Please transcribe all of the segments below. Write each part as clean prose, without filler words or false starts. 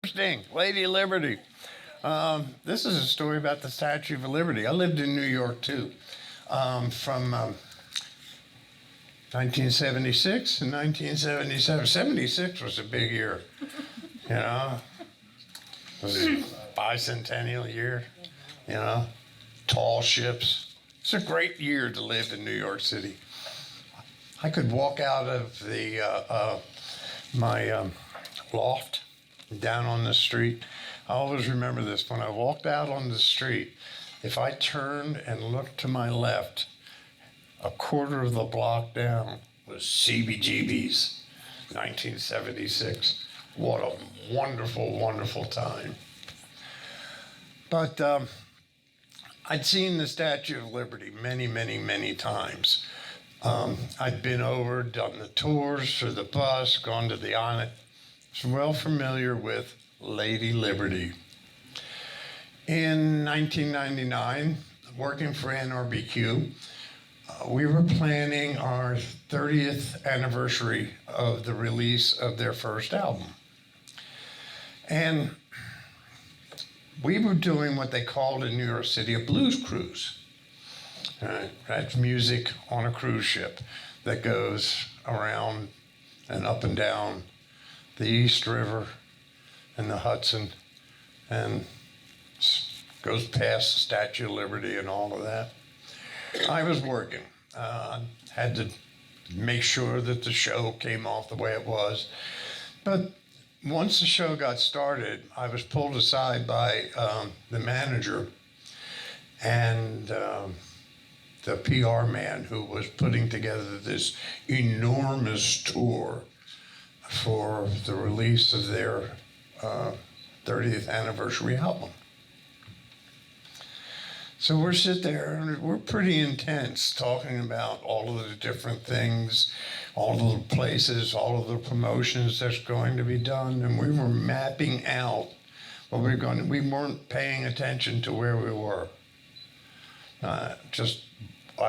interesting. Lady Liberty. This is a story about the Statue of Liberty. I lived in New York too, from 1976 and 1977. 76 was a big year, you know. It was a bicentennial year, you know. Tall ships. It's a great year to live in New York City. I could walk out of my loft down on the street. I always remember this. When I walked out on the street, if I turned and looked to my left, a quarter of the block down was CBGB's, 1976. What a wonderful, wonderful time. But I'd seen the Statue of Liberty many, many, many times. I'd been over, done the tours for the bus, gone to the on it. I was well familiar with Lady Liberty. In 1999, working for NRBQ, we were planning our 30th anniversary of the release of their first album. And we were doing what they called in New York City a blues cruise. That's music on a cruise ship that goes around and up and down the East River and the Hudson and goes past the Statue of Liberty and all of that. I was working. Had to make sure that the show came off the way it was. But once the show got started, I was pulled aside by the manager and the PR man who was putting together this enormous tour for the release of their 30th anniversary album. So we're sitting there and we're pretty intense talking about all of the different things, all of the places, all of the promotions that's going to be done. And we were mapping out what we were going to, we weren't paying attention to where we were. I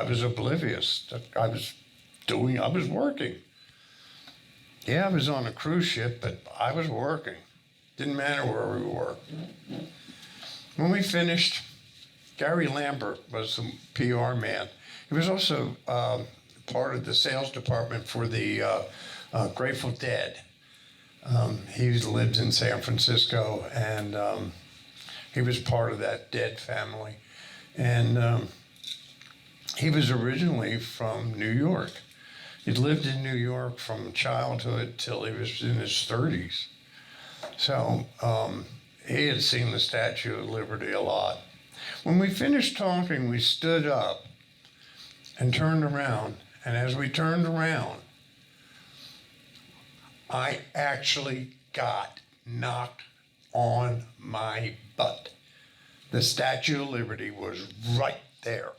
was oblivious. I was working. Yeah, I was on a cruise ship, but I was working. Didn't matter where we were. When we finished, Gary Lambert was the PR man. He was also part of the sales department for the Grateful Dead. He lived in San Francisco, and he was part of that Dead family. And he was originally from New York. He'd lived in New York from childhood till he was in his 30s. So he had seen the Statue of Liberty a lot. When we finished talking, we stood up and turned around. And as we turned around, I actually got knocked on my butt. The Statue of Liberty was right there.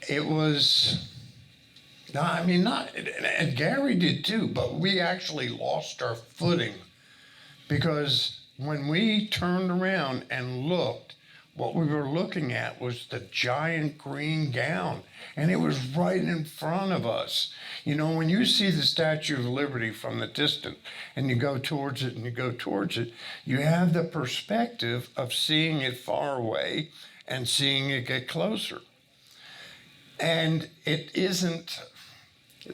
It was, and Gary did too, but we actually lost our footing because when we turned around and looked, what we were looking at was the giant green gown, and it was right in front of us. You know, when you see the Statue of Liberty from the distance and you go towards it and you go towards it, you have the perspective of seeing it far away and seeing it get closer. And it isn't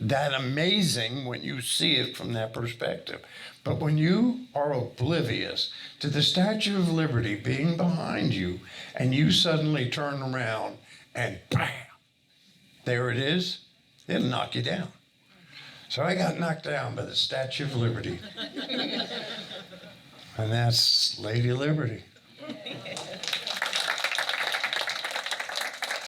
that amazing when you see it from that perspective. But when you are oblivious to the Statue of Liberty being behind you and you suddenly turn around and bam, there it is, it'll knock you down. So I got knocked down by the Statue of Liberty. And that's Lady Liberty.